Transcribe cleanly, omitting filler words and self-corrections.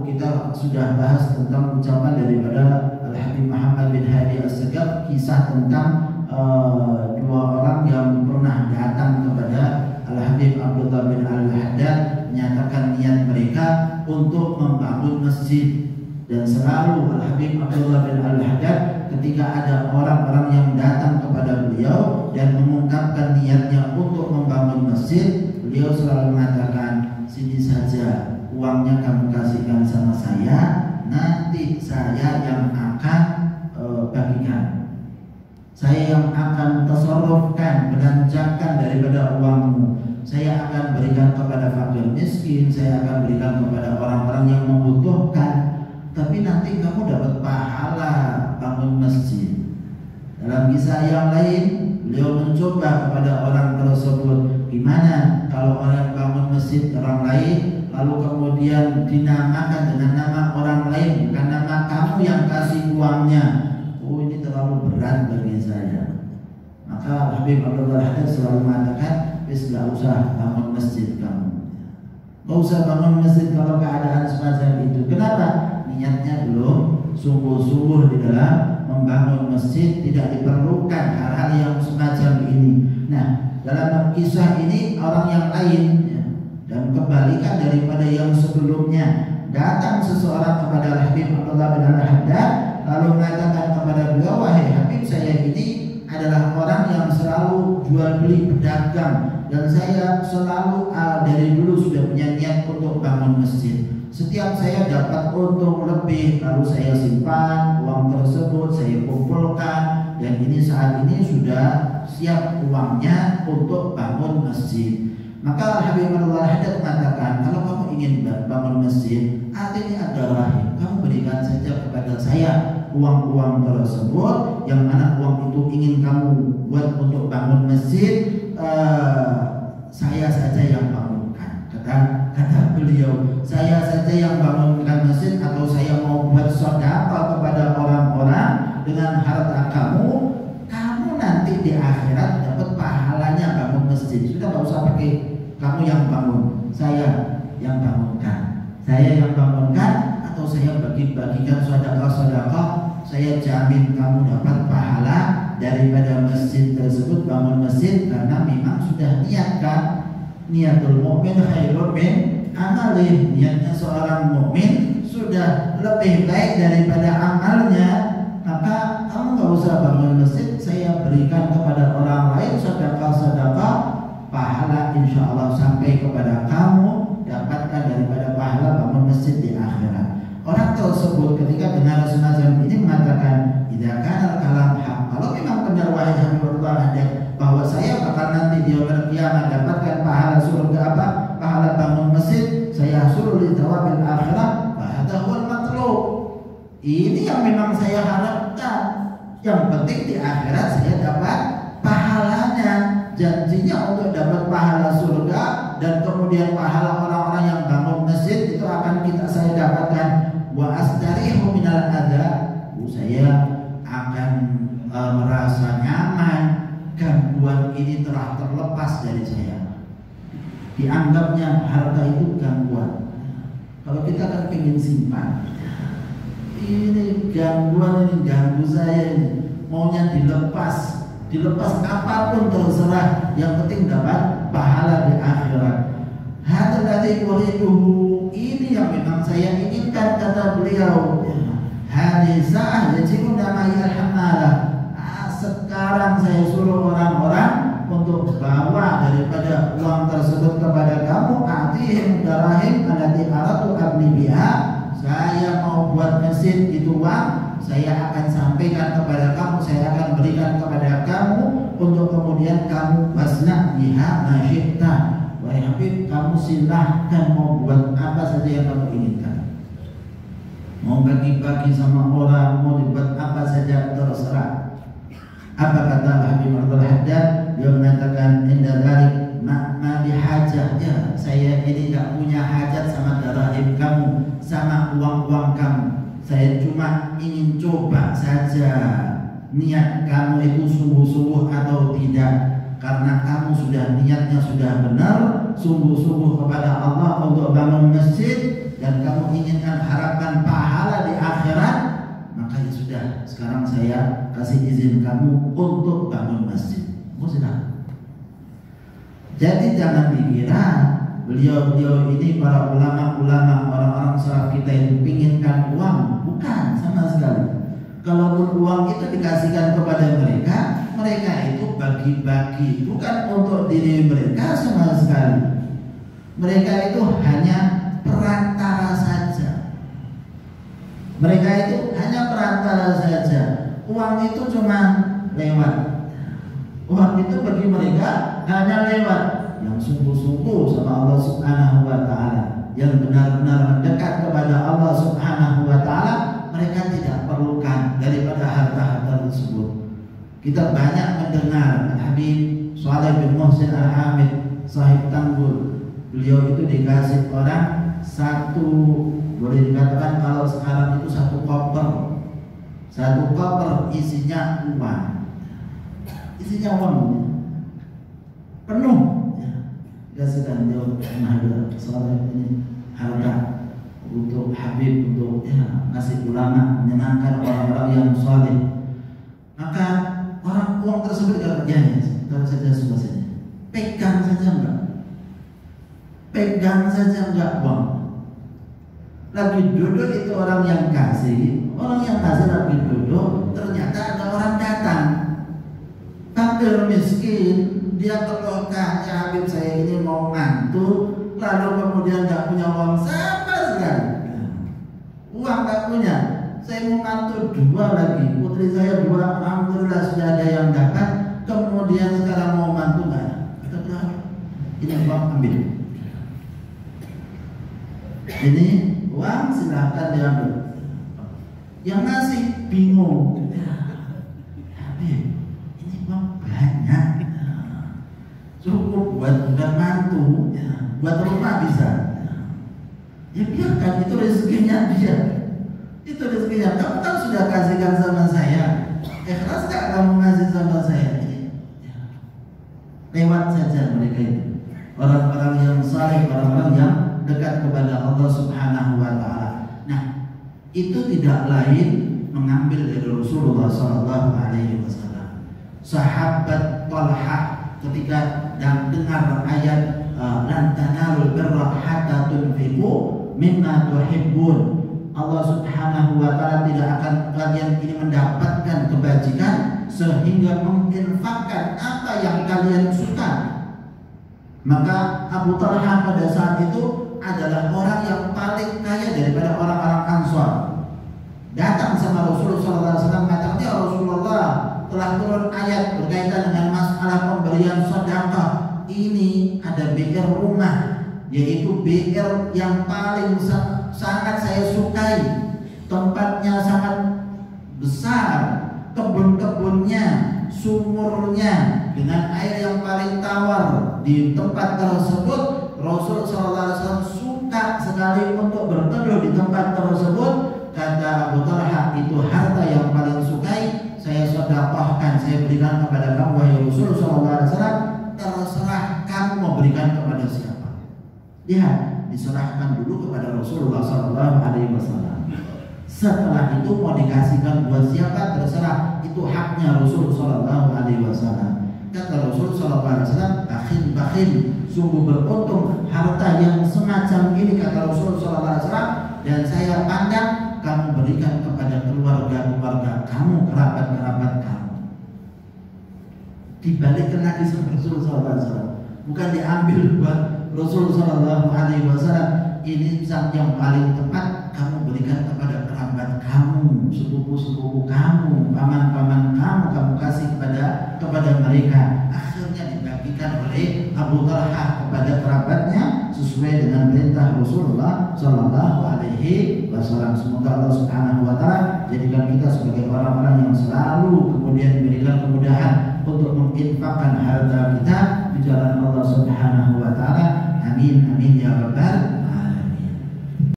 kita sudah bahas tentang ucapan daripada Al-Habib Muhammad bin Hadi As-Sagaf, kisah tentang dua orang yang pernah datang kepada Al-Habib Abdullah bin Al-Haddad menyatakan niat mereka untuk membangun masjid. Dan selalu Al-Habib Abdullah bin Al-Haddad ketika ada orang-orang yang datang kepada beliau dan mengungkapkan niatnya untuk membangun masjid, beliau selalu mengatakan, sini saja, uangnya kamu kasihkan sama saya, nanti saya yang akan bagikan, saya yang akan tasarrufkan, belanjakan daripada uangmu, saya akan berikan kepada fakir miskin, saya akan berikan kepada orang-orang yang membutuhkan, tapi nanti kamu dapat pahala bangun masjid. Dalam kisah yang lain, beliau mencoba kepada orang tersebut, gimana kalau orang bangun masjid orang lain, lalu kemudian dinamakan dengan nama orang lain, bukan nama kamu yang kasih uangnya. Oh, ini terlalu berat bagi saya. Maka Habib Abdullah Haddad selalu mengatakan, wis gak usah bangun masjid kamu, gak usah bangun masjid kalau keadaan semacam itu. Kenapa? Niatnya belum sungguh-sungguh di dalam membangun masjid, tidak diperlukan hal-hal yang semacam ini. Nah, dalam kisah ini orang yang lain ya, dan kebalikan daripada yang sebelumnya, datang seseorang kepada Habib Abdullah bin Al-Haddad lalu mengatakan kepada beliau, wahai Habib, saya ini adalah orang yang selalu jual beli pedagang, dan saya selalu dari dulu sudah punya niat untuk bangun masjid. Setiap saya dapat untung lebih, lalu saya simpan uang tersebut, saya kumpulkan, dan ini saat ini sudah siap uangnya untuk bangun masjid. Maka Habib Abdullah Haddad mengatakan, kalau kamu ingin bangun masjid, artinya ada rahim, kamu berikan saja kepada saya uang-uang tersebut, yang mana uang itu ingin kamu buat untuk bangun masjid, saya saja yang bangunkan. Kata beliau, saya saja yang bangunkan masjid, atau saya mau buat sedekah kepada orang-orang dengan harta kamu, kamu nanti di akhirat dapat pahalanya bangun masjid. Sudah gak usah pakai kamu yang bangun, saya yang bangunkan, saya yang bangunkan, atau saya bagi-bagikan sedekah, saya jamin kamu dapat pahala daripada masjid tersebut, bangun masjid, karena memang sudah niat kan. Niatul mukmin khairun min amalih, niatnya seorang mukmin sudah lebih baik daripada amalnya. Maka kamu gak usah bangun masjid, saya berikan kepada orang lain sedekah, pahala insya Allah sampai kepada kamu, dapatkan daripada pahala bangun masjid di akhirat. Orang tersebut ketika dengar semacam ini mengatakan, idza kana kalam haq, kalau memang benar wahai Habib Abdullah Haddad bahwa saya bakal nanti di yaumul qiyamah dapatkan pahala surga apa? Pahala bangun masjid, saya suruh li thawabil akhirah, fa hadza huwal matlub. Ini yang memang saya harapkan. Yang penting di akhirat saya dapat pahalanya. Janjinya untuk dapat pahala surga dan kemudian pahala orang-orang yang bangun masjid itu akan saya dapatkan. Wa astarihu minal adza, saya akan merasa nyaman, gangguan ini telah terlepas dari saya. Dianggapnya harta itu gangguan. Kalau kita kan pengen simpan, ini gangguan, ini ganggu saya, ini maunya dilepas apapun terserah, yang penting dapat pahala di akhirat. Hadzal ladzi uriduhu, ini yang memang saya inginkan, kata beliau. Hadisah yajibu namai al-hamalah. Sekarang saya suruh orang-orang untuk bawa daripada uang tersebut kepada kamu, atihim darahim allati aratu abni biha, saya mau buat masjid itu uang, saya akan sampaikan kepada kamu, saya akan berikan kepada kamu, untuk kemudian kamu wasna biha masyikta. Wahai Habib, kamu silahkan mau buat apa saja yang kamu inginkan, mau bagi-bagi sama orang, mau dibuat apa saja terserah. Apa kata Habib Abdullah Haddad? Dia mengatakan, inda dzalik ma bihajah, ya saya ini tidak punya hajat sama darahim kamu, sama uang-uang kamu. Saya cuma ingin coba saja niat kamu itu sungguh-sungguh atau tidak. Karena kamu sudah niatnya sudah benar, sungguh-sungguh kepada Allah untuk bangun masjid, dan kamu inginkan harap kasih izin kamu untuk bangun masjid. Silakan. Jadi jangan dikira beliau-beliau ini para ulama-ulama, orang-orang salaf kita yang menginginkan uang, bukan sama sekali. Kalaupun uang itu dikasihkan kepada mereka, mereka itu bagi-bagi, bukan untuk diri mereka sama sekali. Mereka itu hanya perantara saja. Mereka itu hanya perantara saja. Uang itu cuma lewat. Uang itu bagi mereka hanya lewat. Yang sungguh-sungguh sama Allah Subhanahu wa Ta'ala, yang benar-benar mendekat kepada Allah Subhanahu wa Ta'ala, mereka tidak perlukan daripada harta-harta tersebut. Kita banyak mendengar Habib Shalih bin Muhsin Al-Hamid, sahib Tanggul. Beliau itu dikasih orang satu, boleh dikatakan kalau sekarang itu satu koper isinya uang. Isinya uang penuh. Dia sedang jauh menghadap Shalih ini harta untuk Habib, untuk ngasih ulama, menyenangkan orang-orang yang saleh. Maka orang uang tersebut kerjanya taruh saja sebelah sini, pegang saja enggak uang. Lagi duduk itu orang yang kasih lagi duduk, ternyata ada orang datang tampil miskin. Dia keluarkan, ya Habib saya ini mau mantu, lalu kemudian nggak punya uang sama sekali. Uang nggak punya, saya mau mantu 2 lagi, putri saya 2, alhamdulillah sudah ada yang dapat. Kemudian sekarang mau mantu nggak ada. Kata beliau, ini uang ambil. Ini uang silahkan diambil. Yang ngasih bingung, Habib ini uang banyak. Cukup buat mantu, buat rumah bisa. Ya biarkan, itu rezekinya dia. Itu rezekinya. Kamu kan sudah kasihkan sama saya. Ikhlas gak kamu ngasih sama saya? Lewat saja mereka itu. Orang-orang yang saleh, orang-orang yang dekat kepada Allah Subhanahu wa Ta'ala. Nah, itu tidak lain mengambil dari Rasulullah Sallallahu Alaihi Wasallam. Sahabat Talha ketika dan dengar ayat lan tanalul birra hatta tunfiqu mimma tuhibbun, Allah Subhanahu wa Ta'ala tidak akan kalian ini mendapatkan kebajikan sehingga menginfakkan apa yang kalian suka. Maka Abu Talha pada saat itu adalah orang yang paling kaya daripada orang-orang Ansor. Datang sama Rasulullah SAW mengatakan, ya Rasulullah, telah turun ayat berkaitan dengan masalah pemberian sedekah. Ini ada bi'r rumah, yaitu bi'r yang paling sangat saya sukai. Tempatnya sangat besar, kebun-kebunnya, sumurnya dengan air yang paling tawar. Di tempat tersebut Rasulullah SAW suka sekali untuk berteduh di tempat tersebut. Kata Abu Talha, itu harta yang paling sukai, saya sedekahkan, saya berikan kepada kamu wahai Rasulullah SAW. Terserah kamu mau berikan kepada siapa. Lihat, diserahkan dulu kepada Rasulullah SAW. Setelah itu mau dikasihkan buat siapa terserah, itu haknya Rasulullah SAW. Kata Rasulullah SAW, bakhil, sungguh beruntung harta yang semacam ini, kata Rasulullah SAW. Dan saya pandang kamu berikan kepada keluarga-keluarga kamu, kerabat-kerabat kamu. Dibalikkan lagi sama Rasulullah SAW, bukan diambil buat Rasulullah SAW. Ini yang paling tepat, kamu berikan kepada kerabat kamu, sepupu-sepupu kamu, paman-paman kamu, kamu kasih kepada mereka. Akhirnya dibagikan oleh Abu Talha kepada kerabatnya sesuai dengan perintah Rasulullah Sallallahu Alaihi Wasallam. Semoga Allah Subhanahu Wa Taala jadikan kita sebagai orang-orang yang selalu kemudian diberikan kemudahan untuk menginfakkan harta kita di jalan Allah Subhanahu Wa Taala. Amin amin ya rabbal